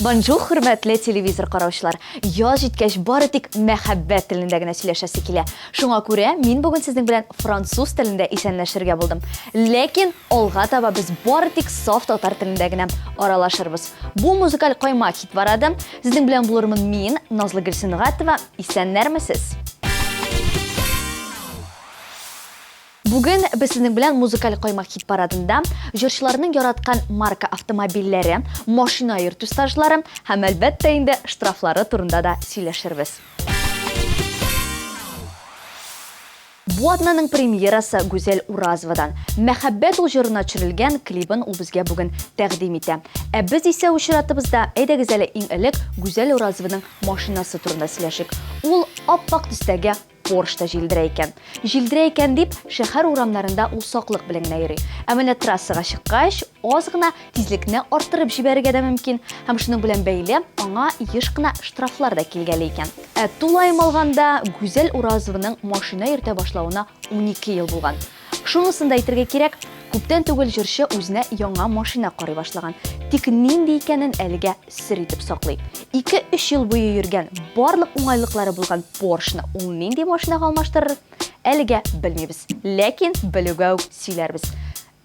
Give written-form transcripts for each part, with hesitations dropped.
Бонжур, хөрмәтле телевизор караучылар. Яз җиткәч бары тик мәхәббәт телендә генә сөйләшәсе килә. Шуңа күрә мин бүген сезнең белән француз телендә исәнләшергә булдым. Ләкин алга таба без бары тик саф татар телендә генә аралашырбыз. Бу музыкаль каймак хит барады. Сезнең белән булырмын мин, Назлы Гөлсингатова. Исәннәрмесез? Бүген без сезнең белән музыкаль каймак хит парадында җырчыларның яраткан марка автомобильләре, машина йөртү стажлары һәм әлбәттә инде штрафлары турында да сөйләшербез. Бу атнаның премьерасы Гүзәл Уразовадан. Мәхәббәт ул җырына төшерелгән клибын ул безгә бүген тәкъдим итә. Ә без исә учратыбызда әйдәгез әле иң элек Гүзәл Уразованың машинасы турында сөйләшик. Ул ап-ак төстәге Поршта җилдерә икән. Җилдерә икән дип, шәһәр урамнарында ул саклык белән йөри. Ә менә трассага чыккач, аз гына тизлекне арттырып җибәрергә дә мөмкин. Һәм шуның белән бәйле аңа еш кына штрафлар да килгәле икән. Ә тулаем алганда Гүзәл Уразованың машина йөртә башлауына 12 ел булган. Шунысын да әйтергә кирәк, күптән түгел җырчы үзенә яңа машина карый башлаган. Тик нинди икәнен әлегә сер итеп саклый. 2-3 ел буе йөргән, барлык уңайлыклары булган Поршны ул нинди машинага алмаштырыр? Әлегә белмибез, ләкин белүгә үк сөйләрбез.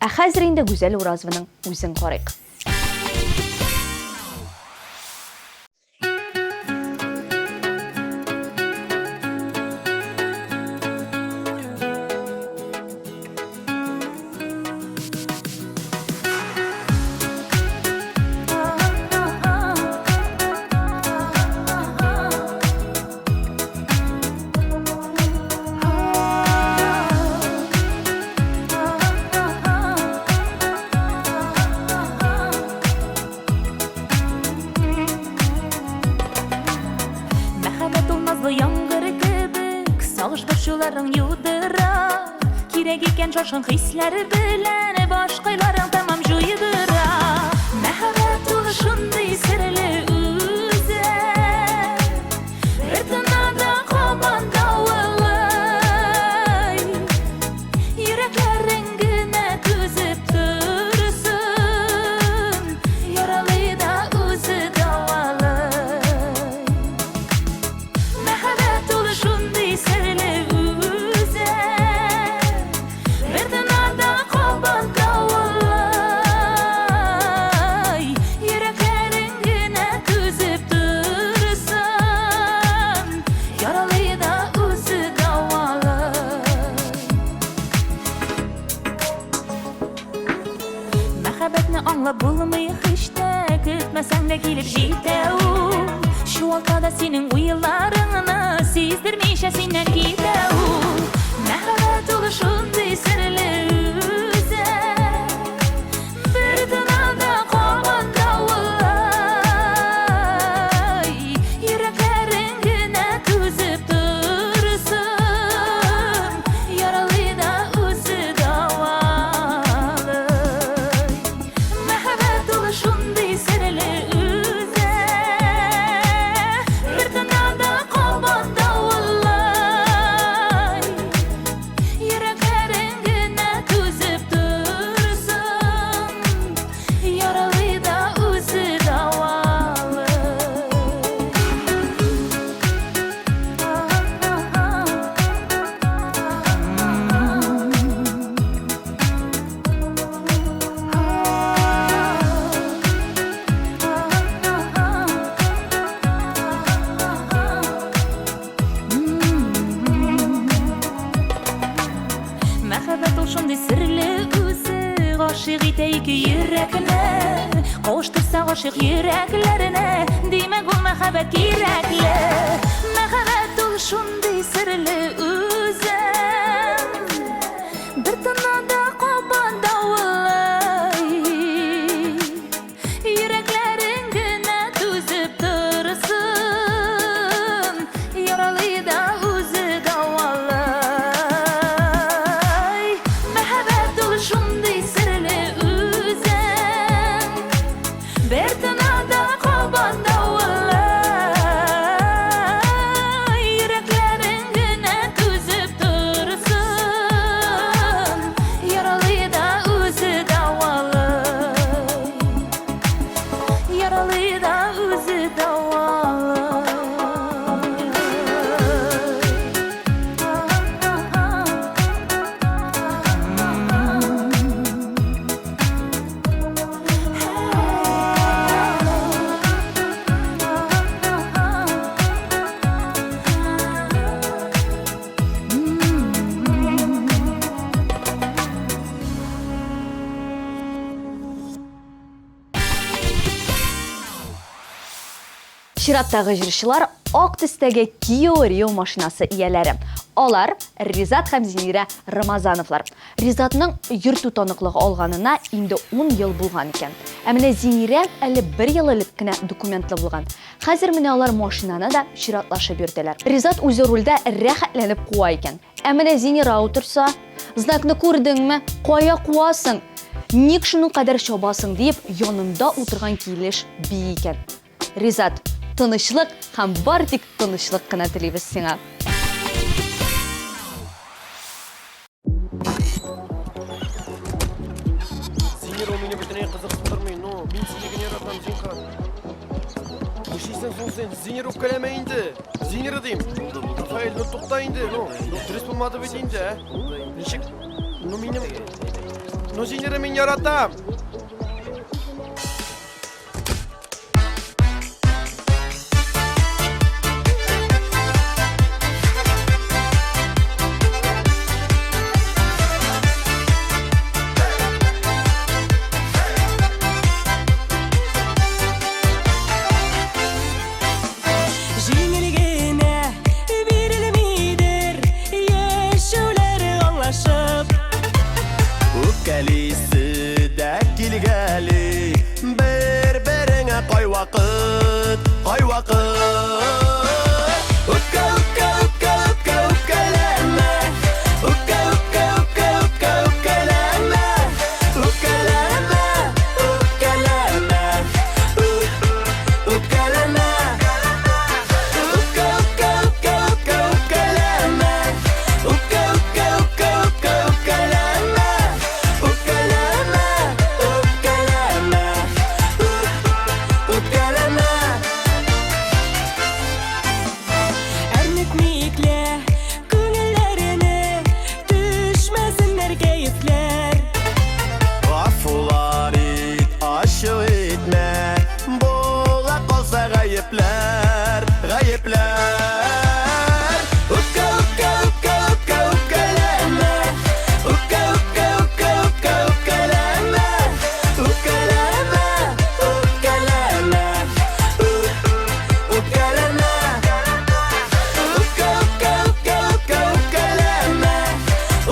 Ә хәзер инде Гүзәл Уразованың үзен карыйк. Кирәк икән шашын хисләре белән башкайларың тамам җуйдыра. Мәхәббәт ул шундый серле үзе. Ритмда кабанда улай. Йөрәкләрең генә түзеп торсын. Яралы да үзе давалый. Мәхәббәт ул шундый серле булмый hiç de көтмәсәң дә килеп җитә ул. Шуалта да синең уйларыңны сиздермичә синнән китә ул. Мәхәббәт ул шундый серле үзе. Бер тынада кабанда улай. Йөрәкләрең генә түзеп торсын. Яралы да үзе давалы. Шундый серле үзе. Бер тынада кабанда улай. Йөрәкләрең генә түзеп торсын. Яралы да үзе давалы. Мәхәббәт ул шундый серле үзе. Гашыйк итә ике йөрәкне. Кавыштырса гашыйк йөрәкләренә. Димәк ул мәхәббәт кирәкле. Мәхәббәт ул шундый серле үзе. Бер тынада кабанда улай. Йөрәкләрең генә түзеп торсын. Яралы да үзе давалы. Шундый серле үзе. Бер тынада кабанда улай. Чираттагы җырчылар ак төстәге Kia Rio машинасы ияләре. Алар Ризат һәм Зинира Рамазановлар. Ризатның йөртү таныклыгы алганына инде 10 ел булган икән. Ә менә Зинира әле 1 ел элек кенә документлы булган. Хәзер менә алар машинаны да чиратлашып йөртәләр. Ризат үзе рульдә рәхәтләнеп куа икән. Ә менә Зинира утырса, знакны күрдеңме? Кая куасың? Ник шуның кадәр чабасың дип янында утырган килеш бии икән. Ризат, тынычлык һәм бар тик тынычлык кына телибез сиңа. Зинира, у меня бөтенләй кызыксындырмый, но мин сине генә яратам, Зинка. Ушисың соң сен, Зинира үпкәләмә инде. Зинира дим. Рафаэль, ну тукта инде, ну дөрес булмады бит инде, ә? Ничек? Ну минем... Ну Зинира, мин яратам. Кай вакыт үпкә үпкә үпкә үпкә үпкәләмә үпкә үпкә үпкә үпкә үпкәләмә үпкәләмә үпкәләмә үпкәләмә үпкә үпкә үпкә үпкә үпкәләмә үпкә үпкә үпкә үпкә үпкәләмә үпкәләмә үпкәләмә үпкәләмә Гаепләр, гаепләр үпкә үпкә үпкә үпкә үпкәләмә үпкә үпкә үпкә үпкә үпкәләмә үпкәләмә үпкәләмә үпкәләмә үпкә үпкә үпкә үпкә үпкәләмә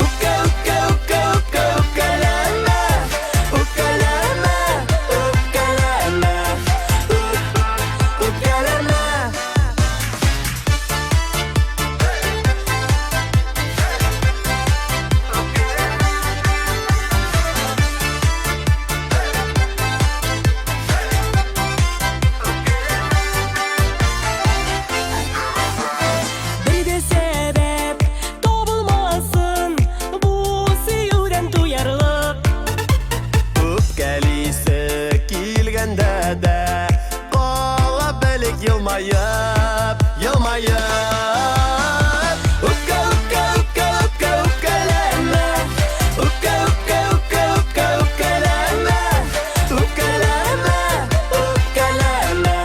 үпкә үпкә үпкә үпкә үпкәләмә үпкәләмә үпкәләмә Yılmayıp, yılmayıp Üpke üpke üpke üpke üpkeleme Üpke üpke üpke üpke üpkeleme Üpkeleme, üpkeleme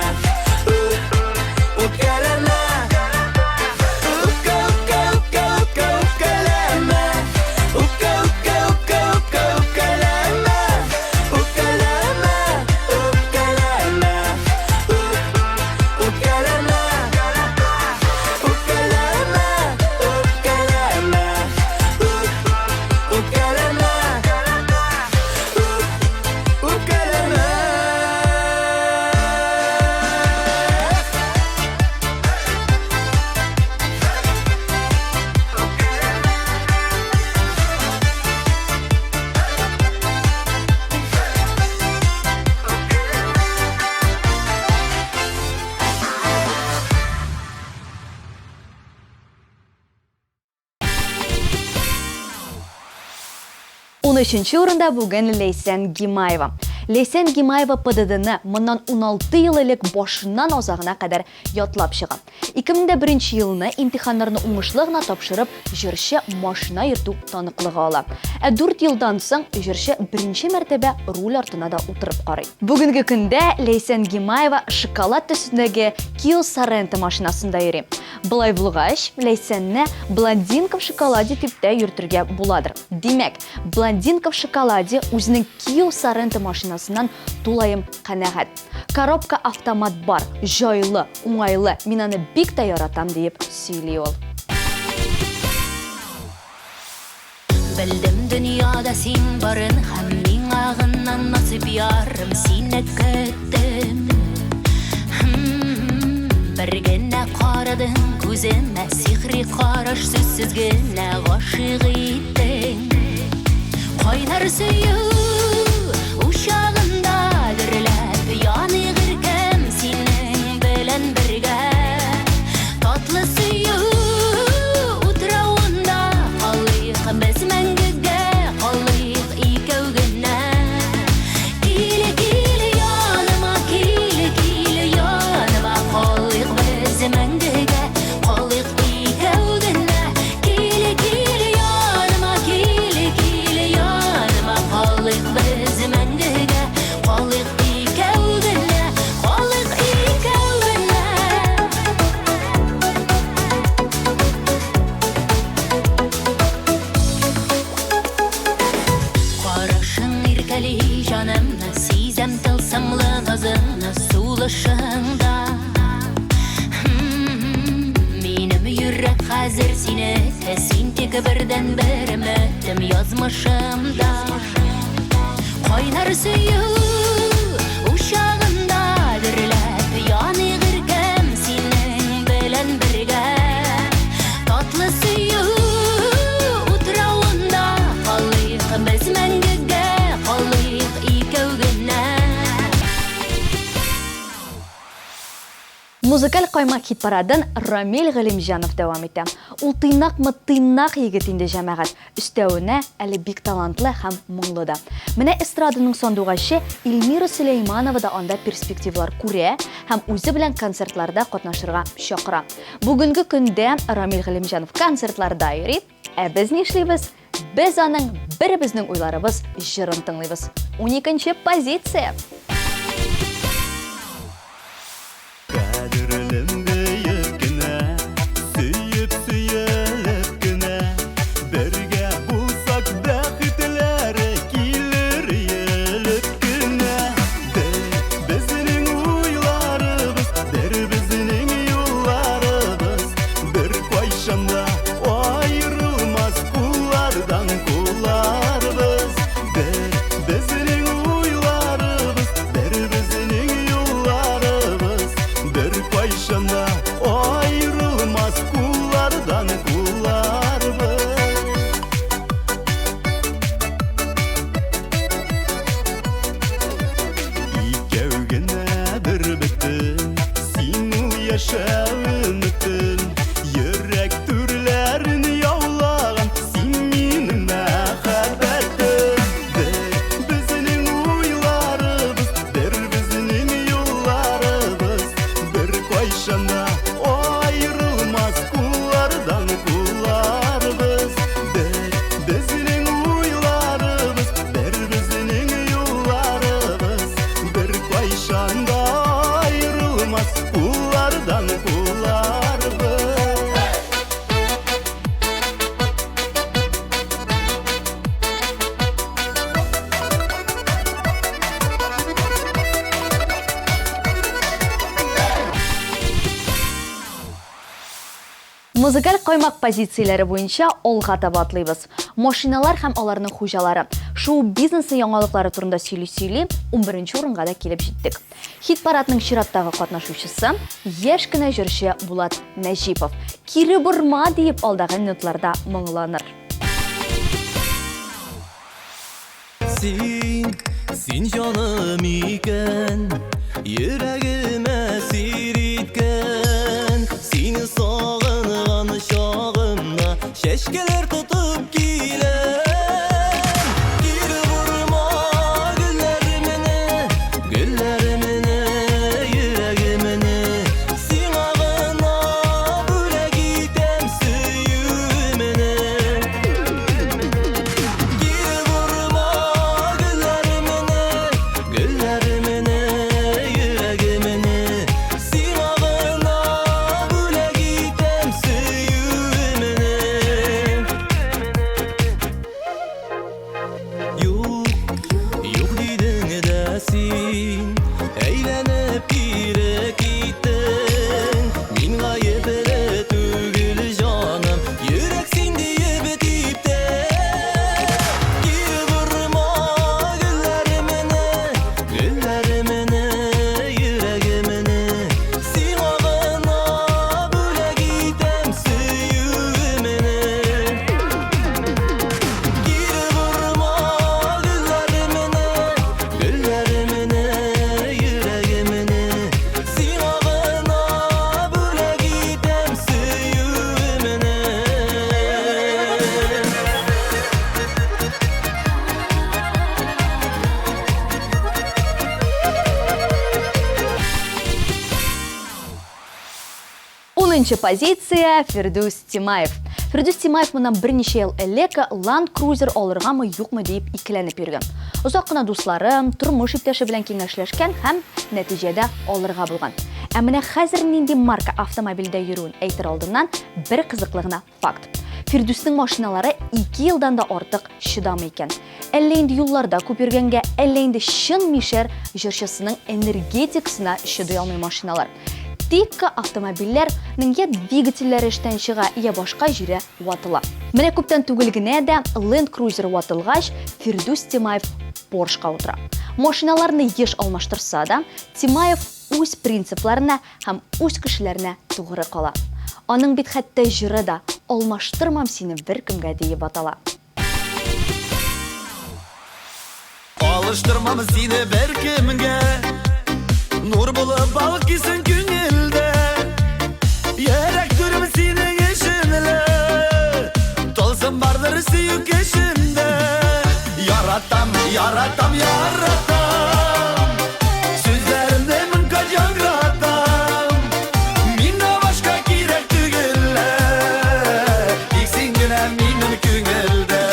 Üpkeleme Üpke üpke üpke üpke üpkeleme Üpke üpke üpke üpke üpkeleme Üpkeleme, üpkeleme Üçüncü орында бүген Лейсен Гимаева. Лейсен Гимаева ПДДны моннан 16 ел элек башыннан азагына кадәр ятлап чыга. 2001 елны имтиханнарны уңышлы гына тапшырып, җырчы машина йөртү таныклыгы ала. 4 елдан соң җырчы беренче мәртәбә руль артына да утырып карый. Бүгенге көндә Лейсен Гимаева шоколад төсендәге Kia Sorento машинасында йөри. Былай булгач, Лейсенне блондинка в шоколаде дип тә йөртергә буладыр. Димәк, блондинка в шоколаде үзенең Kia Sorento машинасы машинасынан тулайым қанағат. Коробка автомат бар, жайлы, уңайлы, мен аны бик та яратам deyip сөйлей ол. Білдім дүнияда сен барын, һәм мен ағыннан насып ярым сені күттім. Бір генә қарадың көзіме, сихри қараш сөзсіз генә ғашық еттің. Қайнар сөйі ушағында дүрләп, яны ғыркім сенің білін бірге. Татлы сөйі ұтрауында қалайық біз мәңгіге, қалайық икеу генә. Келі яныма, келі яныма, қалайық біз мәңгіге, қалайық икеу генә. Келі яныма, келі яныма, қалайық біз мәңгіге, қалайық икеу генә, қалайық икеу генә. Қарашың иркәли жанымны, сизәм тылсымлы назыңны сулышыңда. Минем йөрәк хәзер сине, син тик бердән бер өметем язмышымда. Кайнар сөйү ушагында дөрләп, яны гыркем синең белән бергә. Татлы сөйү утрауында калыйк без мәңгегә, калыйк икәү генә. Музыкаль каймак хит парадын Рамил Галимҗанов дәвам итә. Ул тыйнак егет инде җәмәгать. Өстәвенә әле бик талантлы һәм моңлы да. Менә эстраданың сандугачы Эльмира Сөләйманова да анда перспективалар күрә һәм үзе белән концертларда катнашырга чакыра. Бүгенге көндә Рамил Галимҗанов концертларда йөри, ә без нишлибез? Без аның беребезнең уйларыбыз җырын тыңлыйбыз. 12нче позиция. Кадерлем бейіп кенә, сөйіп кенә, бергә булсак бәхетләре килер елеп кенә. Безнең уйларыбыз, безнең юлларыбыз, бер кайчанда аерылмас куллардан кулларыбыз. Безнең уйларыбыз, безнең юлларыбыз, бер кайчанда аерылмас куллардан кулларыбыз. Икәү генә бер бөтен, син ул яшәү өметен, йөрәк түрләрен яулаган син минем мәхәббәтем. Безнең уйларыбыз, безнең юлларыбыз, бер кайчанда аерылмас куллардан кулларыбыз. Безнең уйларыбыз, безнең юлларыбыз, бер кайчанда аерылмас куллардан кулларыбыз. Музыкаль каймак позицияләре буенча алга таба атлыйбыз. Машиналар һәм аларның хуҗалары. Шоу-бизнесы яңалыклары турында сөйли, 11нче урынга да килеп җиттек. Хит-парадның чираттагы катнашучысы яшь кенә җырчы Булат Нәҗипов. Кире борма дип алдагы минутларда моңланыр. Син җаным икән, йөрәгемә сир иткән. Сине сагынган чагымда чәчкәләр тотып киләм. Кире бурма гөлләремне, йөрәгемне. Сиңа гына бүләк итәм сөюемне. Кире бурма гөлләремне, йөрәгемне. Сиңа гына бүләк итәм сөюемне. 4-нче позиция Фирдус Тимаев. Фирдус Тимаев моннан берничә ел элек Land Cruiser алыргамы юкмы дип икеләнеп йөргән. Озак кына дусларым, тормыш иптәше белән киңәшләшкән һәм нәтиҗәдә алырга булган. Ә менә хәзер нинди марка автомобильдә йөрүен әйтер алдыннан бер кызыклы гына факт. Фирдусның машиналары 2 елдан да артык чыдамый икән. Әллә инде юлларда күп йөргәнгә, әллә инде чын мишәр җырчысының энергетикасына чыдый алмый машиналар. Тик автомобильләрнең я двигательләре эштән чыга, я башка җирә ватыла. Менә күптән түгел генә дә Land Cruiser ватылгач, Фирдус Тимаев Porsche-ка утыра. Машиналарны еш алмаштырса да, Тимаев үз принципларына һәм үз кешеләренә тугры кала. Аның бит хәтта җыры да алмаштырмам сине беркемгә диеп атала. Alıştırmam seni berkimge Nur bulup balık gitsin günilde Yerek durum senin eşinle Tolsun vardır suyuk eşinde Yaratam, yaratam, yaratam Sözlerimde mınkaç yangratam Minna başka kirek tügülle İksin güne minnim küngülde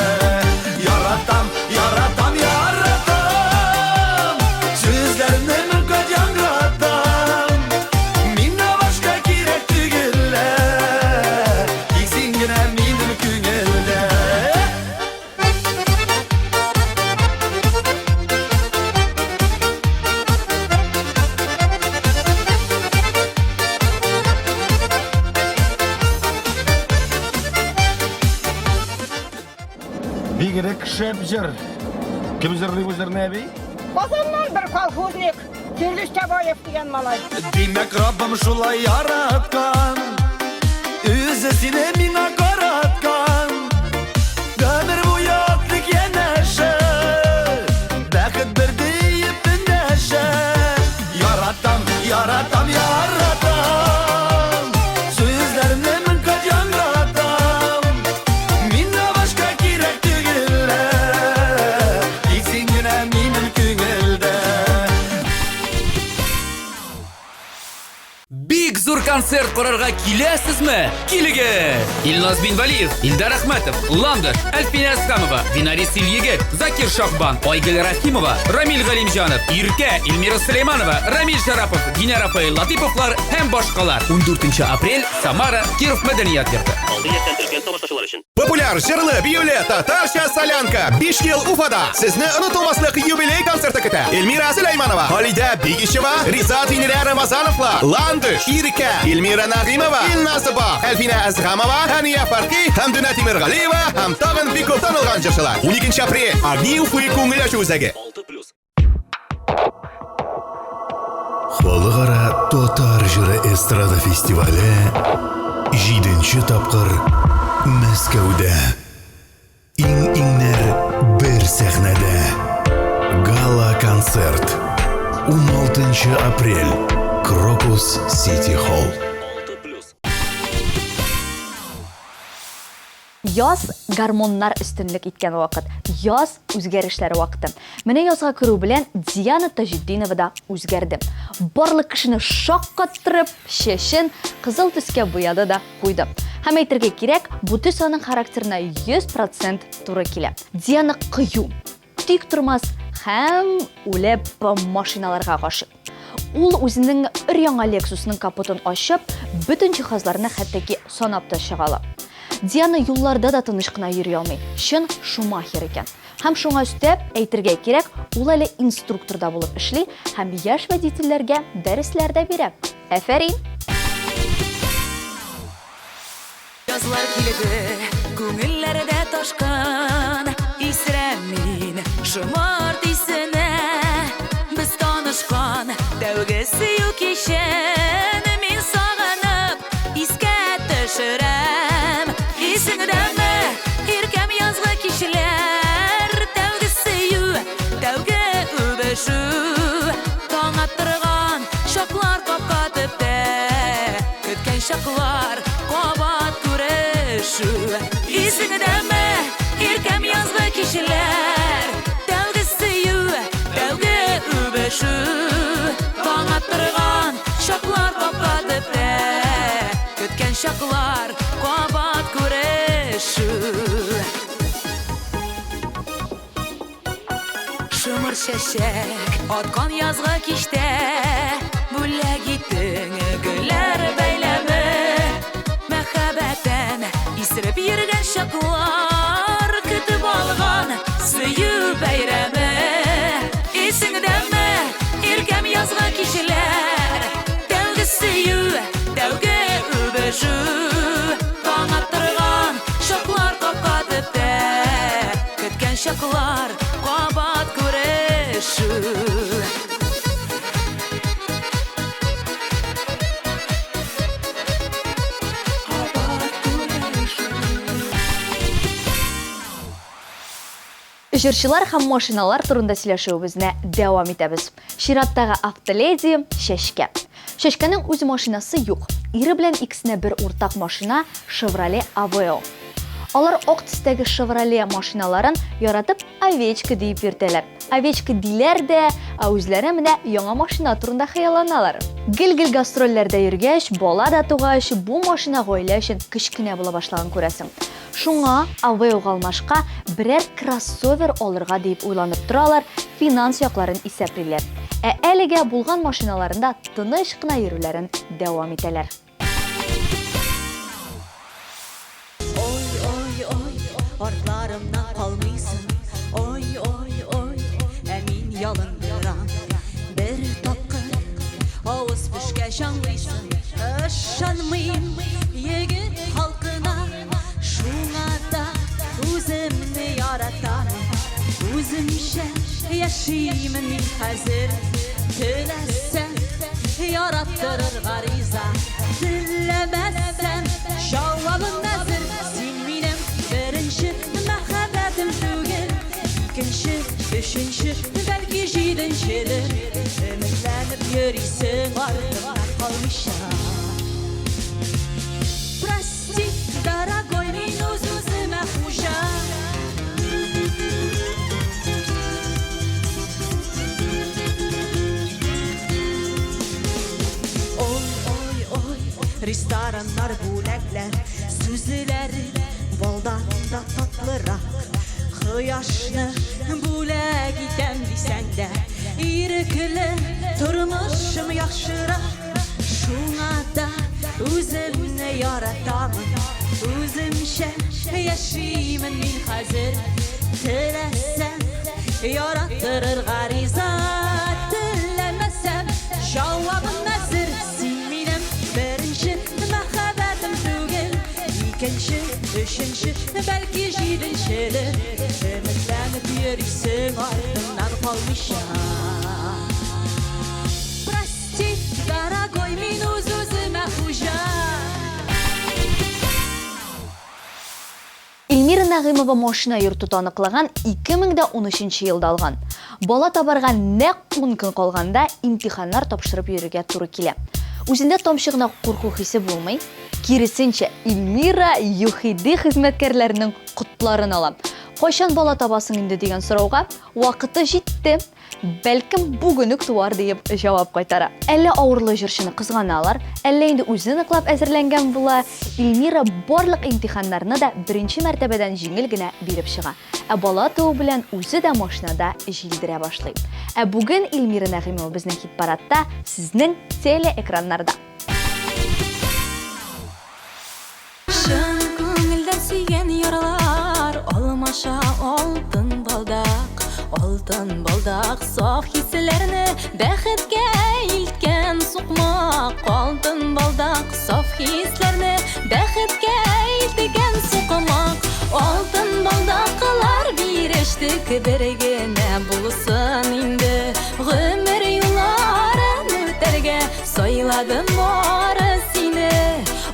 Yaratam, yaratam, yaratam Sözlerimde mınkaç yangratam Minna başka kirek tügülle İksin güne minnim küngülde Бигрәк шәп җыр. Кем җырлый бу җырны әби? Казаннан bir колхозник, Фирдус Табаев дигән малай. Demek Rabbim şulay yaratkan Özü seni mine karatkan Ömür bu yatlık yeneşe Bakıt bir deyip neşe Yaratam, yaratam, yaratam Sözlerimle min kaçan ratam Minne başka kirek tügülle İksin güne minin küngülde Бик зур концерт карарга киләсезме? Килегез! Илназ Бинвалиев, Илдар Ахматов, Ландыш, Альфина Асхамова, Винари Сильегет, Закир Шахбан, Айгөл Рахимова, Рамил Галимҗанов, Иркә, Эльмира Сулейманова, Рамил Шарапов, Динара Рафаил Латиповлар һәм башкалар. 14 апрель Самара, Киров мәдәният йорты. Популяр җырлы биюле татарча солянка 5 ел Уфада. Сезне онытылмаслык юбилей концерты көтә. Эльмира Сулейманова, Халида Бигишева, Ризат Винера Рамазановлар, Ландыш, Иркә, Эльмира Нагимова, Илназ Бах, Альфина Асхамова, Хания Фарки, һәм Дөнә Тимергалиева һәм тагын бик күп танылган җырчылар. 12 апрель Огни Уфы күңел ачу үзәге. Халыкара татар җыры эстрада фестивале 7-нче тапкыр Мәскәүдә. Иң-иңнәр бер сәхнәдә. Гала концерт 16 апрель Крокус Сити Холл. Яз гормоннар өстенлек иткән вакыт. Яз үзгәрешләре вакыты. Менә язга керү белән Диана Таҗетдинова да үзгәрде. Барлык кешене шаккаттырып, чәчен кызыл төскә буяды да куйды. Һәм әйтергә кирәк, бу төс аның характерына 100% туры килә. Диана кыю, тик тормас һәм үлеп машиналарга гашык. Ул үзенең өр-яңа Lexusның капотын ачып, бөтен җиһазларны хәттәки санап та чыгала. Диана юлларда да тыныч кына йөри алмый. Чын Шумахер икән. Һәм шуңа өстәп әйтергә кирәк, ул әле инструкторда булып эшли һәм яшь водительләргә дәресләр дә бирә. Афәрин! Yazlar kilidi, күңелләрдә ташкан Исрәмин, шомарт исенә Без танышкан, тәүге сөю кичен Мин сагынып, искә төшерәм Исеңдәме, иркәм язгы кичләр Тәүге сөю, тәүге үбешү Таң аттырган шаклар капка төптә Көткән шаклар кабат күрешү Исеңдәме, иркәм язгы кичләр Тәүге сөю, тәүге үбешү Таң аттырган шаклар капка төптә Көткән şaklar qabat köreşi Şımır şeşek atkan yazga kişte Bulle gittin güller beylemi Mehabetten isirip yirgen şaklar Kütüp algan suyu beyremi İsingdeme irkem yazga kişiler Devgi suyu, devgi übüşü Kan attırgan şaklar kapatıp de Kütken şaklar qabat köreşi Жырчылар һәм машиналар турында сөйләшүебезне дәвам итәбез. Чираттагы автоледи Шәшкә. Шәшкәнең үз машинасы юк. Ире белән икесенә бер уртак машина Chevrolet Aveo. Алар ак төстәге Chevrolet машиналарын яратып овечка дип йөртәләр. Овечка диләр дә, үзләре менә яңа машина турында хыялланалар. Гел-гел гастрольләрдә йөргәч, бала да тугач, бу машина гаилә өчен кечкенә була башлаган күрәсең. Шуңа Aveo алмашка берәр кроссовер алырга дип уйланып торалар, финанс якларын исәплиләр. Әлегә булган машиналарында тыныч кына йөрүләрен дәвам итәләр. Artlarımdan kalmıysın Oy oy oy Emin yalındıran Bir tapkın Ağız püşke şanlıysın Işanmayayım Yegit halkına Şuna da Üzümünü yaratan Üzümşe Yaşayayım min hazır Dilesen Yarattırır gariza Dilemezsen Şavabın nazır Sinminem Birinci mehabetim tügel İkinci, üçüncü Belki jidinçidir Ümitlenip yürüysen ardından kalmışam Прости, дорогой, минус üzüme huşa Oy oy oy Restoranlar bulaklar Süzüleri Baldan da tatlırak Hıyaşlı Bule giden disen de İrikli Turmuşum yaxşırak Şuna da Üzümne yaratamın Üzümşe Yaşayımın min hazır Dilesen Yarattırır garizat Dilemesem Şavabın nazır Sinminem Birinci Mehabetim tügel İkinci, üçüncü Belki jidinçidir Ümitlenip yürüysen ardından kalmışam Прости, дорогой, минус üzüme huşa Эльмира Нәгыймова машина йөртү таныклаган 2013 елда алган. Бала табарга нәкъ 10 көн калганда имтиханнар тапшырып йөрергә туры килә. Үзендә тамчы гына курку хисе булмый. Киресенчә, Эльмира ЮХИДИ хезмәткәрләренең котларын ала. Кайчан бала табасың инде дигән сорауга, вакыты җитте. Бәлкем бүген үк туар дип җавап кайтара. Әллә авырлы җырчыны кызганалар, әллә инде үзе ныклап әзерләнгән була. Эльмира барлык имтиханнарны да беренче мәртәбәдән җиңел генә биреп чыга. Бала туу белән үзе дә машинада җилдерә башлый. Бүген Эльмира Нәгыймова безнең хит-парадта, сезнең телеэкраннарда. Шын күңелдән сөйгән ярлар Алмаша алтын балдак Алтын балдак саф хисләрне Бәхеткә илткән сукмак Алтын балдак саф хисләрне Бәхеткә илткән сукмак Алтын балдаклар бирештек бер генә булсын инде Гомер юлларын үтәргә сайладым бары сине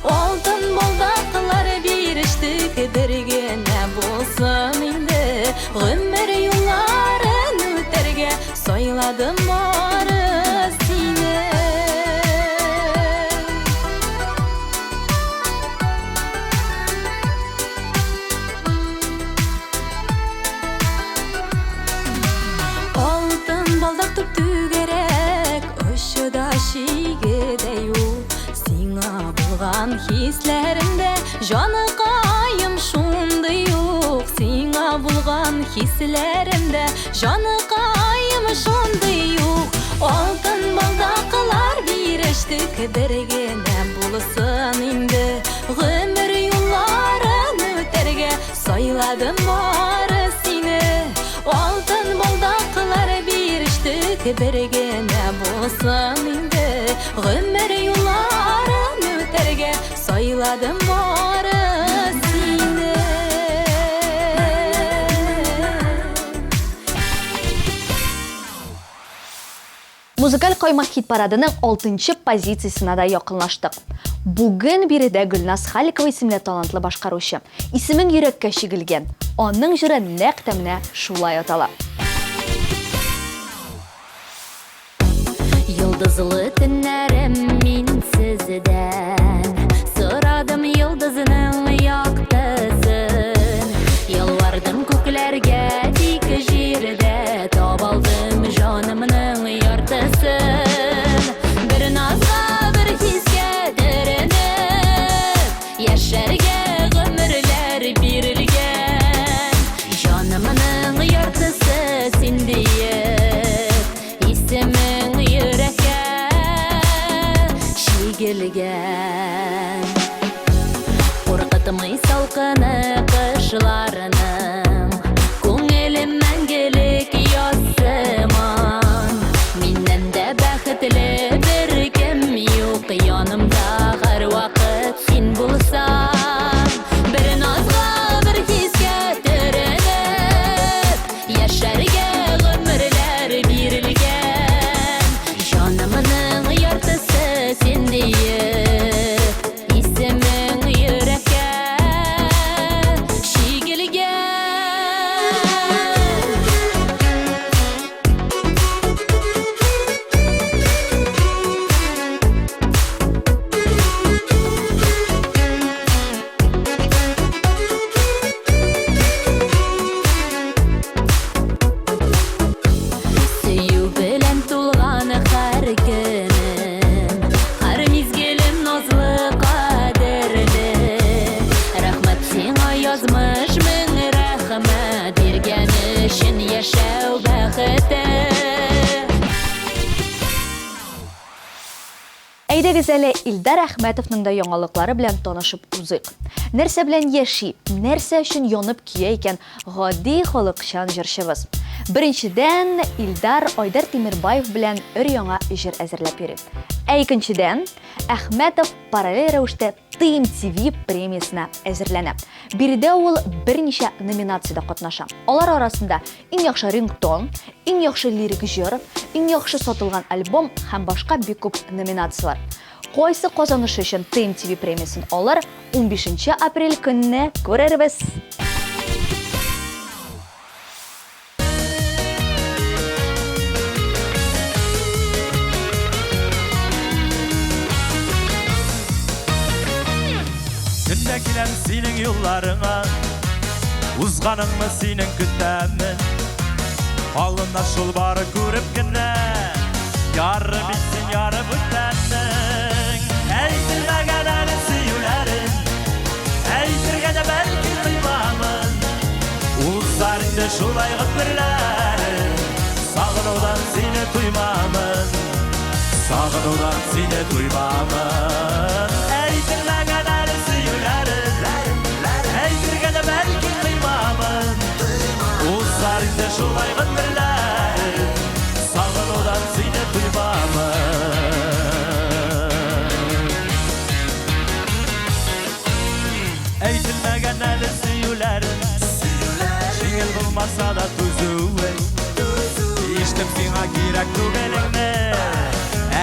Алтын балдаклар бирештек бер генә булсын инде Гомер юлларын үтәргә сайладым бары сине сүзләрендә җаныкаем шундый юк сиңа булган хисләремдә җаныкаем шундый юк алтын балдаклар бирештек бер генә булсын инде гомер юлларын үтәргә сайладым бары сине алтын балдаклар бирештек бер генә булсын инде гомер юлларын үтәргә сайладым бары сине Музыкаль каймак хит парадының 6-нчы позициясына да якынлаштык. Бүген биредә Гөлназ Халикова исемле талантлы башкаручы. Исемен йөрәккә чигелгән. Аның җыры нәкъ менә шулай атала. Йылдызлы төннәрем мин сездән сорадым йылдызның яктысын ялвардым күкләргә тик җирдә табалдым җанымның яртысын бер назга бер хискә төренеп яшәргә гомерләр бирелгән җанымның яртысы син диеп исемең йөрәккә чигелгән куркытмый салкыны кышларының күңелем мәңгелек ясыман миннән дә бәхетле бер кем юк янымда һәрвакыт син булсаң бер назга бер хискә төренеп яшәргә гомерләр бирелгән җанымның яртысы син диеп исемең йөрәккә чигелгән сөю белән тулган һәр көнем һәр мизгелем назлы кадерле рәхмәт сиңа язмыш мең рәхмәт биргән өчен яшәү бәхете Әйдәгез әле Илдар Әхмәтовның да яңалыклары белән танышып узыйк. Нәрсә белән яши, нәрсә өчен янып кия икән гади халыкчан җырчыбыз. Беренчедән, Илдар Айдар Тимербаев белән өр-яңа җыр әзерләп йөри. Ә икенчедән, Әхмәтов параллель рәвештә TMTV премиясына әзерләнә. Биредә ул берничә номинациядә катнаша. Алар арасында иң яхшы рингтон, иң яхшы лирик җыр, иң яхшы сатылган альбом һәм башка бик күп номинациялар. Кайсы казанышы өчен TMTV премиясын алар 15 апрель көнне күрербез. Күндә киләм синең юлларыңа узганыңны синең көтәмен алына шул бары күреп кенә яры бит син яры бүтәнең әйтелмәгән әле сөюләрен әйтергә дә бәлки тоймамын узар инде шулай гомерләрем сагынудан сине туймамын сагынудан сине туймамын әйтелмәгән әле сөюләрен әйтергә дә бәлки тоймамын узар инде шулай гомерләрем сагынудан сине туймамын әйтелмәгән әле сөюләрен җиңел булмаса да түзүе иштем сиңа кирәк түгелеңне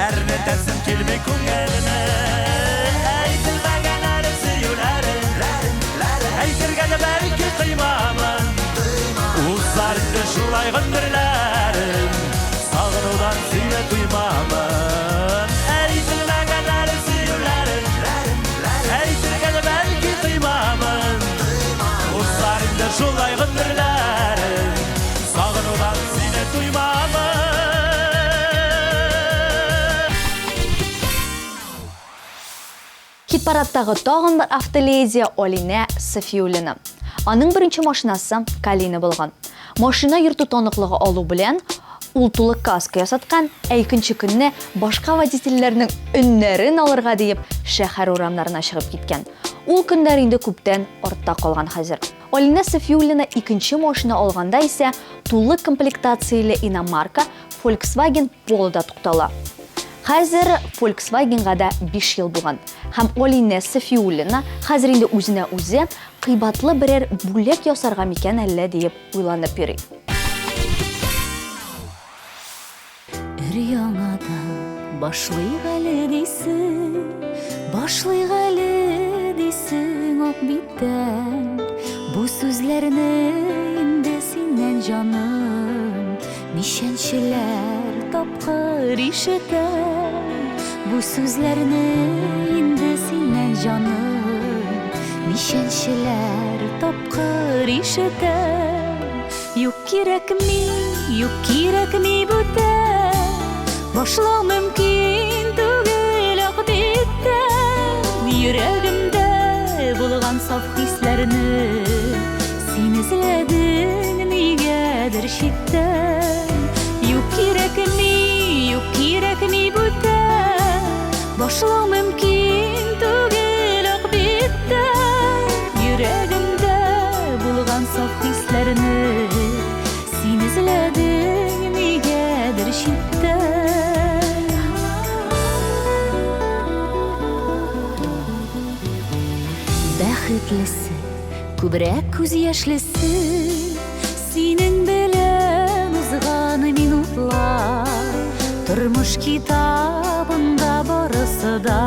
әрнетәсем килми күңелемә әйтелмәгән әле сөюләрен әйтергә дә бәлки тоймамын узар инде шулай гомерләрем сагынудан сине туймамын әйтелмәгән әле сөюләрен әйтергә дә бәлки тоймамын узар инде шулай гомерләрем сагынудан сине туймамын Хит-парадтағы тағын бір автоледи Олина Софиулина. Аның бірінші машинасы Калина болған. Машина йөрту таныклыгы алу белән ул тулы каска ясаткан, икенче көнне башка водительләрнең өннәрен алырга диеп шәһәр урамнарына чыгып киткән. Ул көннәр инде күптән артта калган хәзер. Олина Софиулина икенче машина алганда исә тулы комплектацияле иномарка Volkswagen Polo'да туктала. Хәзер Volkswagen'га да 5 ел булган. Һәм Олина Софиулина хәзер инде үзенә үзе кыйбатлы берәр бүләк ясарга микән әллә диеп уйланып йөри. Яңадан башлыйк әле дисең ак биттән. Бу сүзләрне инде синнән җаным нишәнчеләр тапкыр ишетәм. Бу сүзләрне инде синнән җаным нишәнчеләр тапкыр ишетәм. Юк кирәкми бүтән. Башлау мөмкин түгел ак биттән. Йөрәгемдә булган саф хисләрне син эзләдең нигәдер читтән. Юк кирәкми бүтән. Башлау мөмкин түгел ак биттән. Йөрәгемдә булган саф хисләрне син эзләдең нигәдер читтән. Бәхетлесе, күбрәк күз яшьлесе, синең белән узган минутлар. Тормыш китабында барысы да,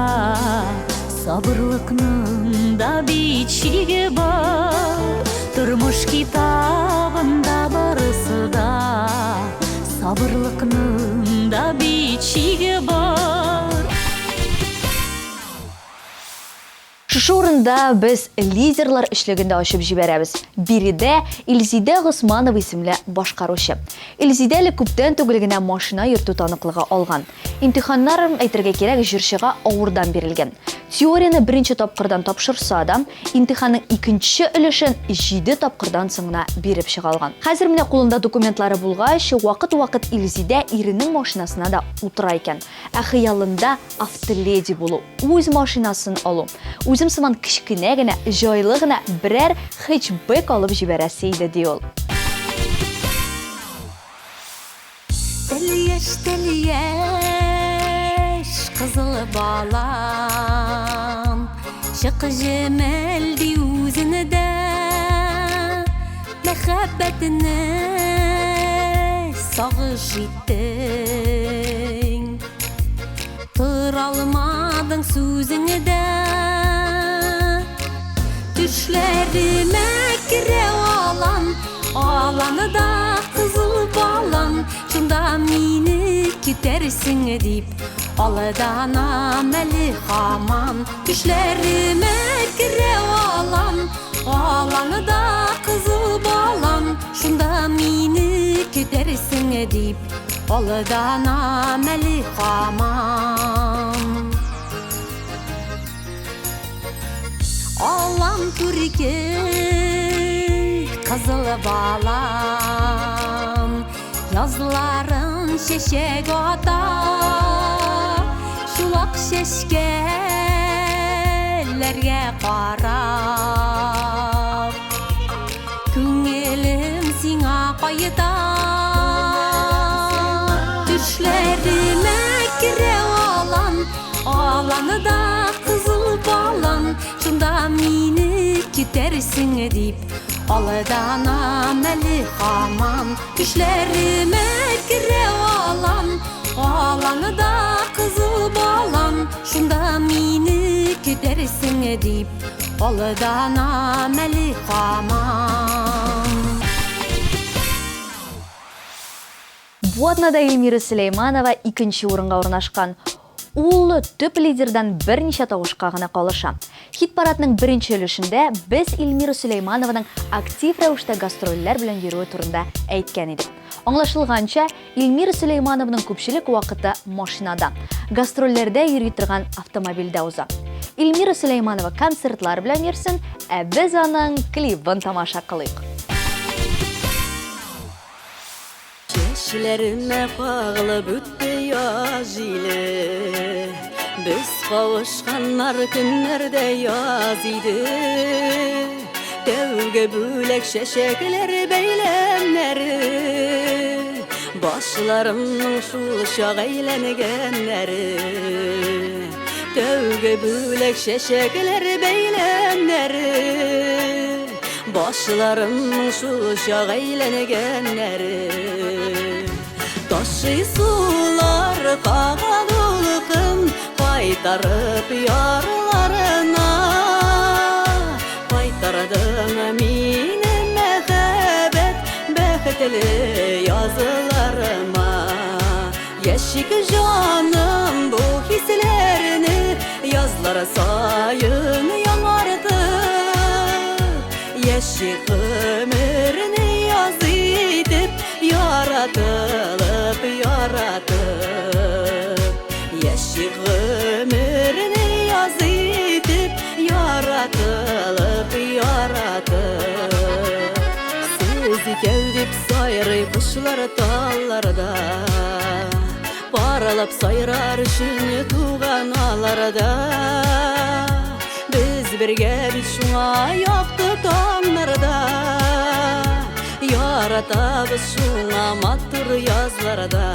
сабырлыкның да бичиге бар. Тормыш китабында барысы да, сабырлыкның да бичиге бар. Шушы урында без лидерлар эшлегендә ачып җибәрәбез. Биредә Илзидә Госманова исемле башкаручы. Илзидә әле күптән түгел генә машина йөртү таныклыгы алган. Имтиханнар әйтергә кирәк җырчыга авырдан бирелгән. Теорияны беренче тапкырдан тапшырса да, имтиханның икенче өлешен 7 тапкырдан соңына биреп чыгалган. Хәзер менә кулында документлары булгач, вакыт-вакыт Илзидә иренең машинасына да утыра икән. Ә хыялында автоледи булу, үз машинасын алу. Үзем сыман кичкенә генә, җайлы гына берәр хэтчбэк алып җибәрәсе иде ди ул. Тәлияш, кызыл балам, чык җемәлди үзеңдә, мәхәббәтне сагыш иттең. Тора алмадың сүзеңдә, Düşlerime kire alanı da kızıl balan. Şunda mini kütersin edip alıdan ameli haman. Düşlerime kire alanı da kızıl balan. Şunda mini kütersin edip alıdan ameli haman. Alam Türkiye kızıl balam, yazların şeşek ata, şulak şeşkelerge qarab, küngelim sina qayıda. Düşlerime kire alanı da kızıl balan. Şunda mini kütersin edip alıdan ameli haman. Düşlerime kire alanı da kızıl balan. Şunda mini kütersin edip alıdan ameli haman. Bu adnada Эльмира Сулейманова икенче урынга урнашкан. Ул төп лидердан берничә тавышка гына калыша. Хит-парадның беренче өлешендә без Эльмира Сулейманованың актив рәвештә гастрольләр белән йөрүе турында әйткән идек. Аңлашылганча, Илмира Сулеймановның күпчелек вакыты машинада, гастрольләрдә йөри торган автомобильдә уза. Илмира Сулейманова концертлар белән йөрсен, ә без аның клибын тамаша кылыйк. Чәчләремә кагылып үтте яз иле, без кавышканнар көннәрдә яз иде. Тәүге бүләк чәчәкләр бәйләмнәре, башларымның шул чак әйләнгәннәре. Тәүге бүләк чәчәкләр бәйләмнәре, башларымның шул чак әйләнгәннәре. Ташый сулар каган улкын, кайтарып ярларына. Кайтардың мине мәхәббәт бәхетле языларыма. Яшик җаным бу хисләрне язлар сайын яңарды. Яшик гомерне яз итеп яратылып яратып. Яшик гомерне яз итеп яратылып яратып. Сез икәү дип сайрый кошлар талларда, паралап сайрар өчен туган аларда. Без бергә бит шуңа якты таңнарда, яратабыз шуңа матур язларда.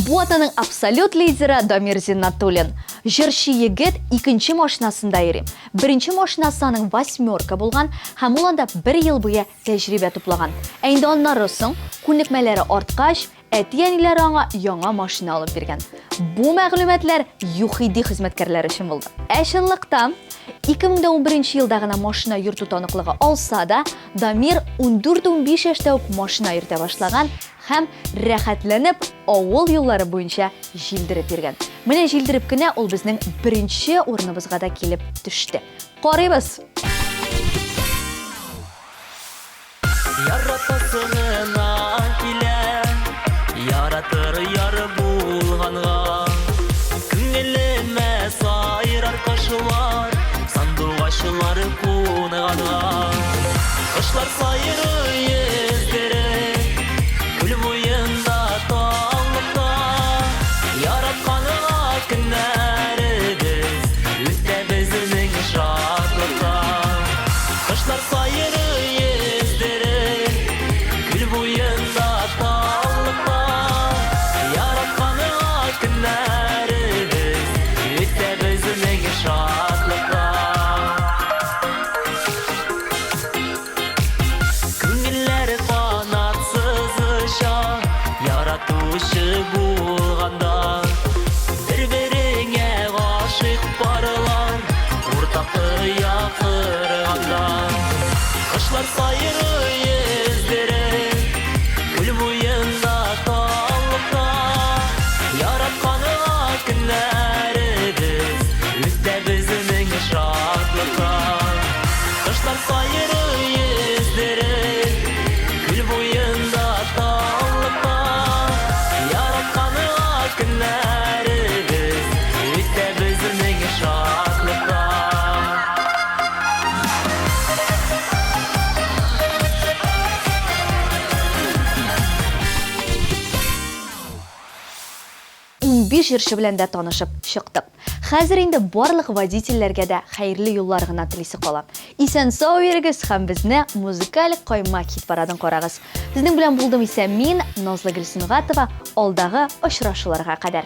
Бу атаның абсолют лидеры Дамир Зиннатуллин. Җырчы егет икенче машинасында йөри. Беренче машинасы аның 8 булган һәм ул анда 1 ел буе тәҗрибә туплаган. Ә инде аннары соң күнекмәләре арткач, әти-әниләре аңа яңа машина алып биргән. Бу мәгълүматлар ЮХИДИ хезмәткәрләре өчен булды. Ә чынлыкта 2011 елда гына машина йөртү таныклыгы алса да, Дамир 14-15 яшьтә үк машина йөртә башлаган һәм рәхәтләнеп авыл юллары буенча җилдереп йөргән. Менә җилдереп кенә ул безнең беренче урыныбызга да килеп төште. Карыйбыз. Яратасына килә, яратыр яр булганга. Күңелемә сайрар кошлар, сандугачлар куныганга. Кошлар сайрый йөзләре, күл буенда таллыкта. Яратканга көннәребез үтә безнең шатлыкта. Кошлар сайрый йөзләре, күл буенда таллыкта. Яратканга көннәребез үтә безнең шатлыкта. Күңелләр канатсыз оча, яратучы булганда. Бер-береңә гашык барлар, уртак якырганда. Кошлар сайрый йөзләре, күл буенда таллыкта. Яратканга көннәребез үтә безнең шатлыкта. Кошлар сайрый йөзләре, күл буенда таллыкта. Яратканга көннәребез үтә безнең шатлыкта. Биш җырчы белән дә танышып чыктык. Хәзер инде барлык водительләргә дә хәерле юллар гына телисе кала. Исән-сау йөрегез һәм безне музыкаль кайма хит парадын карагыз. Сезнең белән булдым исә мин, Назлы Гөлсемгатова, алдагы очрашуларга кадәр.